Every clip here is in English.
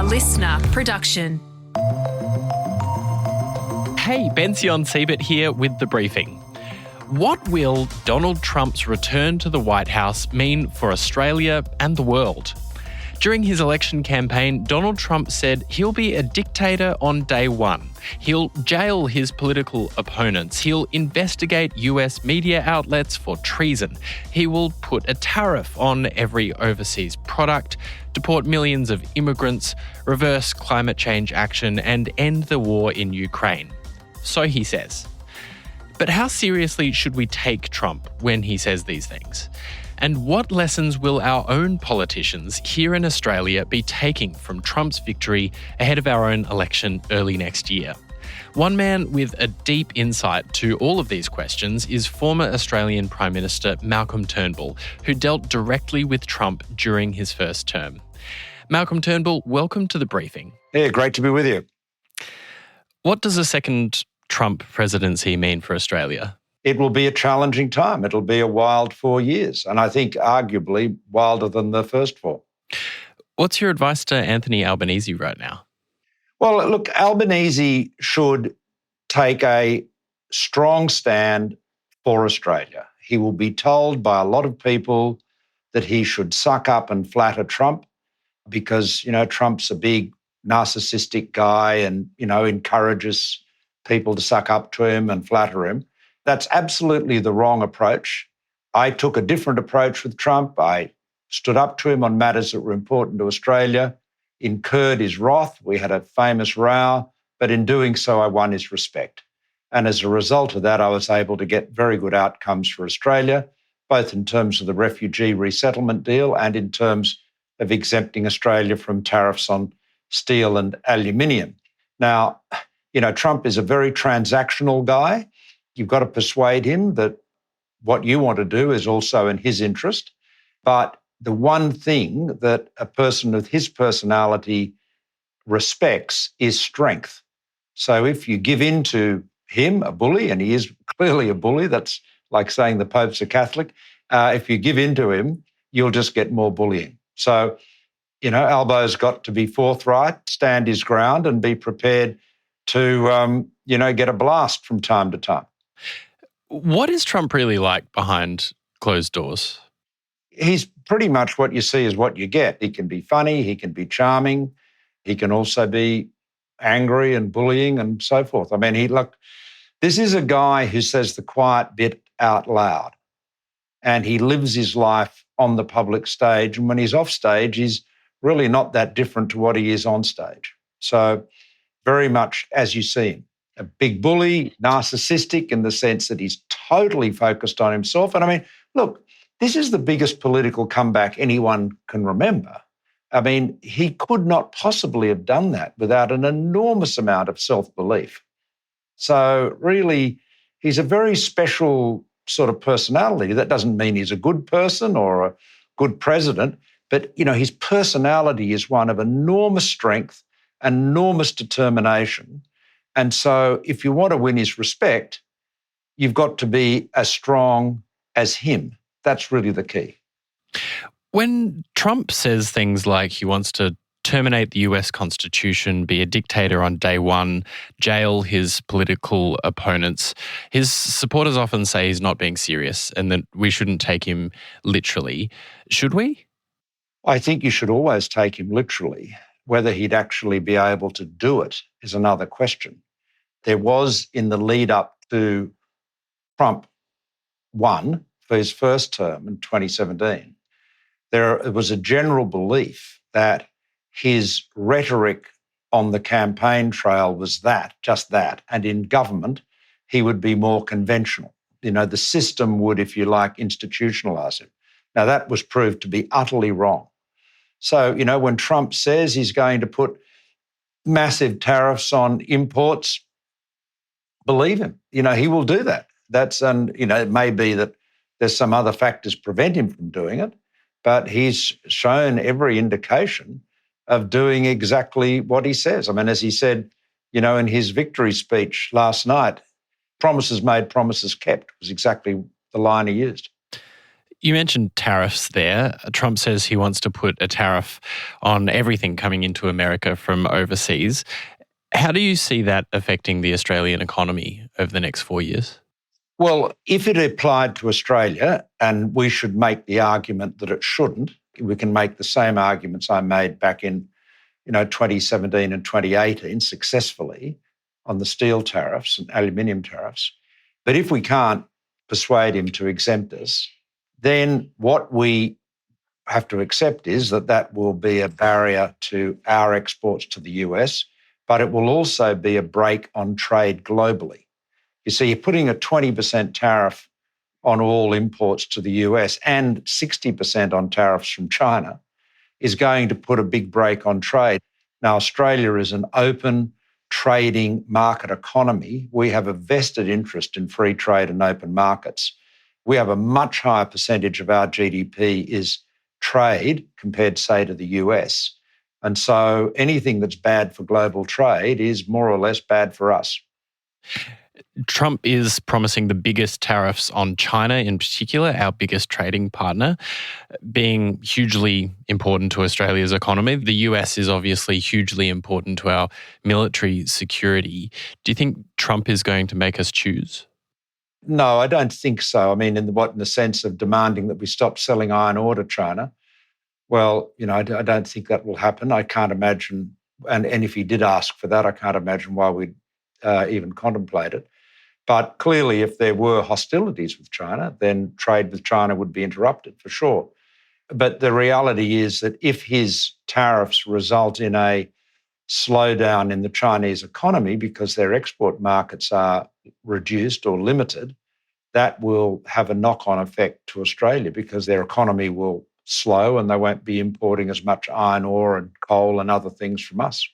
a listener production. Hey, Bension Siebert here with the briefing. What will Donald Trump's return to the White House mean for Australia and the world? During his election campaign, Donald Trump said he'll be a dictator on day one. He'll jail his political opponents. He'll investigate US media outlets for treason. He will put a tariff on every overseas product, deport millions of immigrants, reverse climate change action, and end the war in Ukraine. So he says. But how seriously should we take Trump when he says these things? And what lessons will our own politicians here in Australia be taking from Trump's victory ahead of our own election early next year? One man with a deep insight to all of these questions is former Australian Prime Minister Malcolm Turnbull, who dealt directly with Trump during his first term. Malcolm Turnbull, welcome to the briefing. Yeah, great to be with you. What does a second Trump presidency mean for Australia? It will be a challenging time. It'll be a wild 4 years, and I think arguably wilder than the first 4. What's your advice to Anthony Albanese right now? Well, look, Albanese should take a strong stand for Australia. He will be told by a lot of people that he should suck up and flatter Trump because, Trump's a big narcissistic guy and, encourages people to suck up to him and flatter him. That's absolutely the wrong approach. I took a different approach with Trump. I stood up to him on matters that were important to Australia, incurred his wrath. We had a famous row, but in doing so, I won his respect. And as a result of that, I was able to get very good outcomes for Australia, both in terms of the refugee resettlement deal and in terms of exempting Australia from tariffs on steel and aluminium. Now, Trump is a very transactional guy. You've got to persuade him that what you want to do is also in his interest. But the one thing that a person with his personality respects is strength. So if you give in to him, a bully, and he is clearly a bully, that's like saying the Pope's a Catholic. If you give in to him, you'll just get more bullying. So, Albo's got to be forthright, stand his ground, and be prepared to, get a blast from time to time. What is Trump really like behind closed doors? He's pretty much what you see is what you get. He can be funny, he can be charming, he can also be angry and bullying and so forth. I mean, this is a guy who says the quiet bit out loud, and he lives his life on the public stage. And when he's off stage, he's really not that different to what he is on stage. So very much as you see him. A big bully, narcissistic in the sense that he's totally focused on himself. And I mean, look, this is the biggest political comeback anyone can remember. I mean, he could not possibly have done that without an enormous amount of self-belief. So really, he's a very special sort of personality. That doesn't mean he's a good person or a good president, but, his personality is one of enormous strength, enormous determination. And so if you want to win his respect, you've got to be as strong as him. That's really the key. When Trump says things like he wants to terminate the US Constitution, be a dictator on day one, jail his political opponents, his supporters often say he's not being serious and that we shouldn't take him literally. Should we? I think you should always take him literally. Whether he'd actually be able to do it is another question. There was, in the lead up to Trump won for his first term in 2017, there was a general belief that his rhetoric on the campaign trail was just that, and in government, he would be more conventional. The system would, if you like, institutionalise him. Now, that was proved to be utterly wrong. So, when Trump says he's going to put massive tariffs on imports, believe him. He will do that. It may be that there's some other factors prevent him from doing it, but he's shown every indication of doing exactly what he says. I mean, as he said, in his victory speech last night, promises made, promises kept was exactly the line he used. You mentioned tariffs there. Trump says he wants to put a tariff on everything coming into America from overseas. How do you see that affecting the Australian economy over the next 4 years? Well, if it applied to Australia, and we should make the argument that it shouldn't, we can make the same arguments I made back in 2017 and 2018 successfully on the steel tariffs and aluminium tariffs. But if we can't persuade him to exempt us, then what we have to accept is that that will be a barrier to our exports to the US, but it will also be a brake on trade globally. You see, you're putting a 20% tariff on all imports to the US and 60% on tariffs from China is going to put a big brake on trade. Now, Australia is an open trading market economy. We have a vested interest in free trade and open markets. We have a much higher percentage of our GDP is trade compared, say, to the US. And so anything that's bad for global trade is more or less bad for us. Trump is promising the biggest tariffs on China in particular, our biggest trading partner, being hugely important to Australia's economy. The US is obviously hugely important to our military security. Do you think Trump is going to make us choose? No, I don't think so. I mean, in the sense of demanding that we stop selling iron ore to China. Well, I don't think that will happen. I can't imagine, and if he did ask for that, I can't imagine why we'd even contemplate it. But clearly, if there were hostilities with China, then trade with China would be interrupted for sure. But the reality is that if his tariffs result in a slowdown in the Chinese economy because their export markets are reduced or limited, that will have a knock-on effect to Australia because their economy will slow and they won't be importing as much iron ore and coal and other things from us.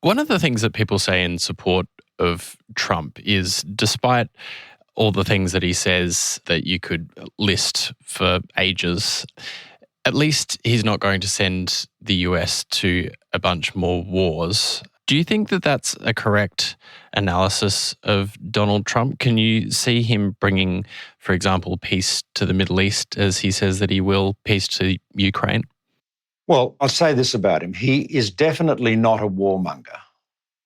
One of the things that people say in support of Trump is, despite all the things that he says that you could list for ages, at least he's not going to send the US to a bunch more wars. Do you think that that's a correct analysis of Donald Trump? Can you see him bringing, for example, peace to the Middle East, as he says that he will, peace to Ukraine? Well, I'll say this about him. He is definitely not a warmonger.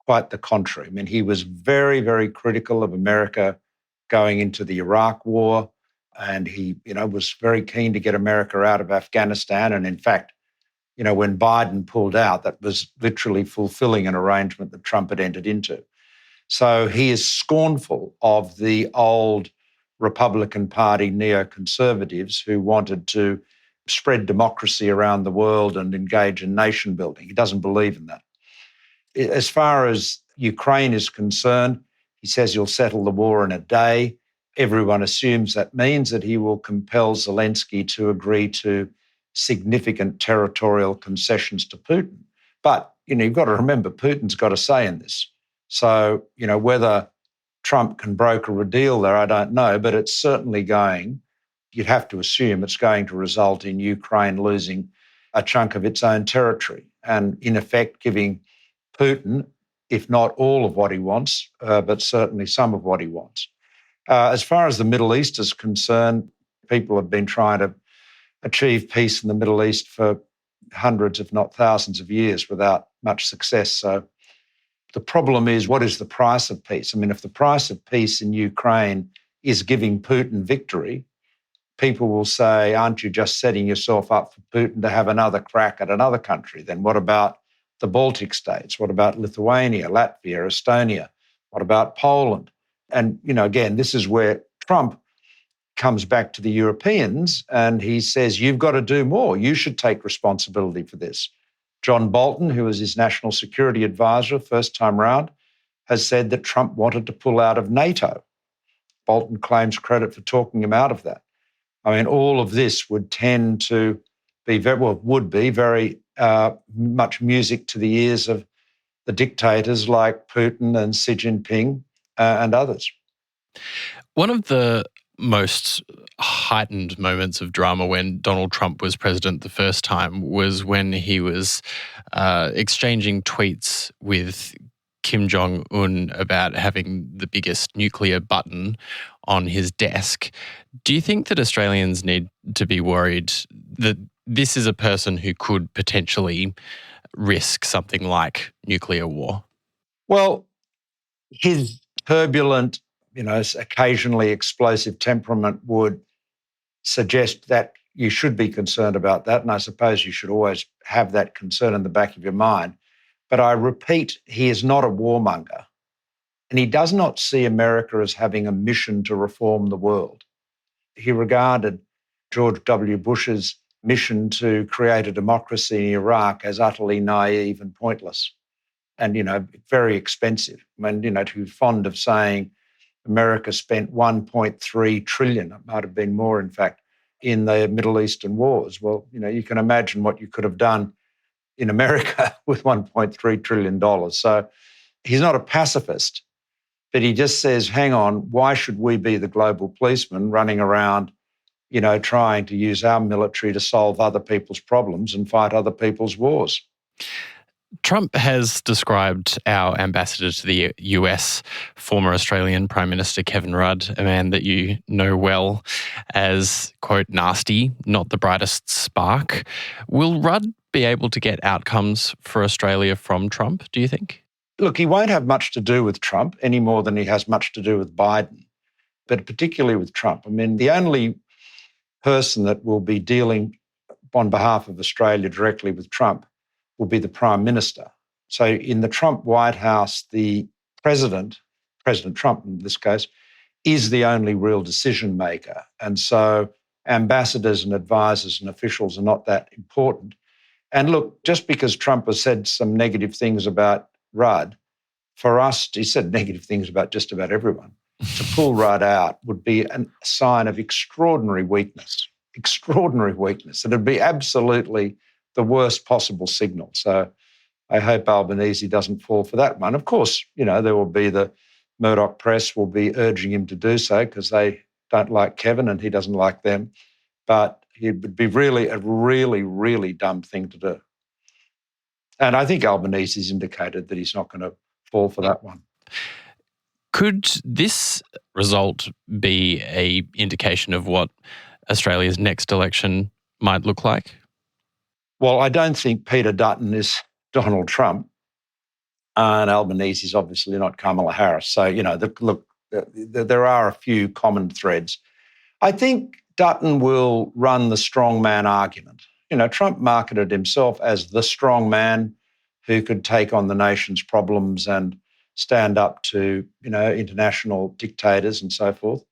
Quite the contrary. I mean, he was very, very critical of America going into the Iraq war, and he, was very keen to get America out of Afghanistan. And in fact, when Biden pulled out, that was literally fulfilling an arrangement that Trump had entered into. So he is scornful of the old Republican Party neoconservatives who wanted to spread democracy around the world and engage in nation building. He doesn't believe in that. As far as Ukraine is concerned, he says he'll settle the war in a day. Everyone assumes that means that he will compel Zelensky to agree to significant territorial concessions to Putin. But, you've got to remember, Putin's got a say in this. So, whether Trump can broker a deal there, I don't know, but it's certainly you'd have to assume it's going to result in Ukraine losing a chunk of its own territory and, in effect, giving Putin, if not all of what he wants, but certainly some of what he wants. As far as the Middle East is concerned, people have been trying to achieve peace in the Middle East for hundreds, if not thousands of years without much success. So the problem is, what is the price of peace? I mean, if the price of peace in Ukraine is giving Putin victory, people will say, aren't you just setting yourself up for Putin to have another crack at another country? Then what about the Baltic states? What about Lithuania, Latvia, Estonia? What about Poland? And, again, this is where Trump comes back to the Europeans and he says, you've got to do more. You should take responsibility for this. John Bolton, who was his national security advisor first time round, has said that Trump wanted to pull out of NATO. Bolton claims credit for talking him out of that. I mean, all of this would tend to be very much music to the ears of the dictators like Putin and Xi Jinping and others. One of the most heightened moments of drama when Donald Trump was president the first time was when he was exchanging tweets with Kim Jong-un about having the biggest nuclear button on his desk. Do you think that Australians need to be worried that this is a person who could potentially risk something like nuclear war? Well, his turbulent, occasionally explosive temperament would suggest that you should be concerned about that. And I suppose you should always have that concern in the back of your mind. But I repeat, he is not a warmonger. And he does not see America as having a mission to reform the world. He regarded George W. Bush's mission to create a democracy in Iraq as utterly naive and pointless and, very expensive. I mean, too fond of saying America spent 1.3 trillion, it might have been more, in fact, in the Middle Eastern wars. Well, you can imagine what you could have done in America with $1.3 trillion. So he's not a pacifist, but he just says, hang on, why should we be the global policeman running around, trying to use our military to solve other people's problems and fight other people's wars? Trump has described our ambassador to the US, former Australian Prime Minister Kevin Rudd, a man that you know well, as, quote, nasty, not the brightest spark. Will Rudd be able to get outcomes for Australia from Trump, do you think? Look, he won't have much to do with Trump any more than he has much to do with Biden, but particularly with Trump. I mean, the only person that will be dealing on behalf of Australia directly with Trump will be the Prime Minister. So in the Trump White House, the President Trump in this case, is the only real decision maker. And so ambassadors and advisors and officials are not that important. And look, just because Trump has said some negative things about Rudd, for us, he said negative things about just about everyone. To pull Rudd out would be a sign of extraordinary weakness. It'd be absolutely the worst possible signal. So I hope Albanese doesn't fall for that one. Of course, there will be the Murdoch press will be urging him to do so because they don't like Kevin and he doesn't like them. But it would be really a really, really dumb thing to do. And I think Albanese's indicated that he's not going to fall for that one. Could this result be an indication of what Australia's next election might look like? Well, I don't think Peter Dutton is Donald Trump, and Albanese is obviously not Kamala Harris. So, there are a few common threads. I think Dutton will run the strongman argument. Trump marketed himself as the strong man who could take on the nation's problems and stand up to, international dictators and so forth.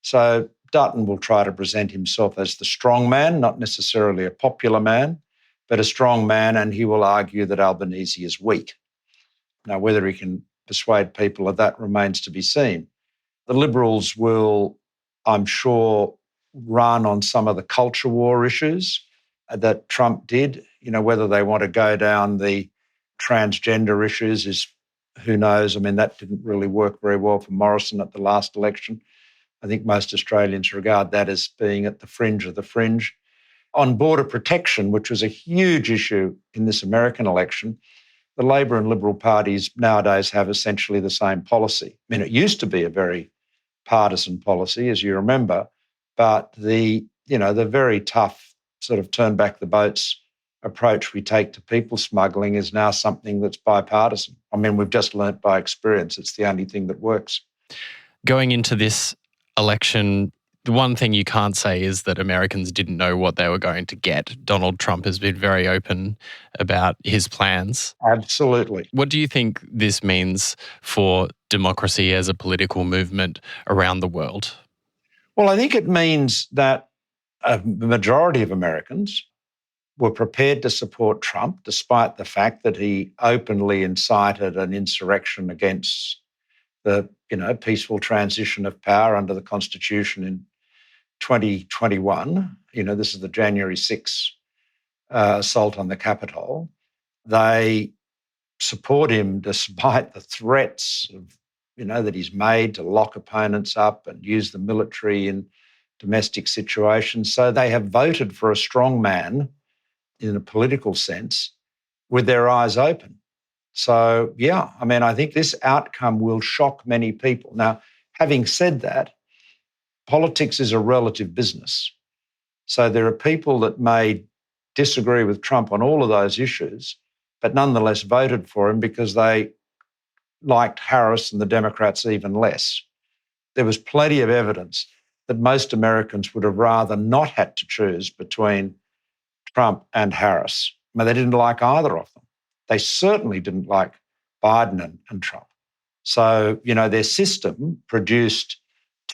So Dutton will try to present himself as the strong man, not necessarily a popular man, but a strong man, and he will argue that Albanese is weak. Now, whether he can persuade people of that remains to be seen. The Liberals will, I'm sure, run on some of the culture war issues that Trump did. Whether they want to go down the transgender issues is who knows. I mean, that didn't really work very well for Morrison at the last election. I think most Australians regard that as being at the fringe of the fringe. On border protection, which was a huge issue in this American election, the Labor and Liberal parties nowadays have essentially the same policy. I mean, it used to be a very partisan policy, as you remember, but the very tough sort of turn back the boats approach we take to people smuggling is now something that's bipartisan. I mean, we've just learnt by experience it's the only thing that works. Going into this election, the one thing you can't say is that Americans didn't know what they were going to get. Donald Trump has been very open about his plans. Absolutely. What do you think this means for democracy as a political movement around the world? Well, I think it means that a majority of Americans were prepared to support Trump, despite the fact that he openly incited an insurrection against the peaceful transition of power under the Constitution in 2021. This is the January 6th assault on the Capitol. They support him despite the threats of, that he's made to lock opponents up and use the military in domestic situations. So they have voted for a strong man in a political sense with their eyes open. So, I think this outcome will shock many people. Now, having said that, politics is a relative business. So there are people that may disagree with Trump on all of those issues, but nonetheless voted for him because they liked Harris and the Democrats even less. There was plenty of evidence that most Americans would have rather not had to choose between Trump and Harris. I mean, they didn't like either of them. They certainly didn't like Biden and Trump. So, their system produced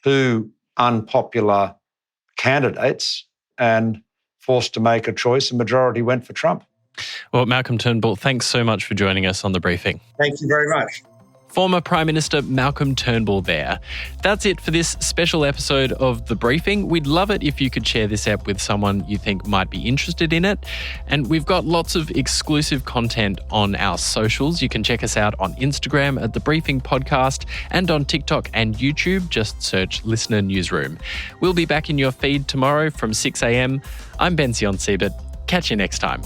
two unpopular candidates and forced to make a choice. A majority went for Trump. Well, Malcolm Turnbull, thanks so much for joining us on The Briefing. Thank you very much. Former Prime Minister Malcolm Turnbull there. That's it for this special episode of The Briefing. We'd love it if you could share this app with someone you think might be interested in it. And we've got lots of exclusive content on our socials. You can check us out on Instagram at The Briefing Podcast and on TikTok and YouTube. Just search Listener Newsroom. We'll be back in your feed tomorrow from 6 a.m. I'm Bension Siebert. Catch you next time.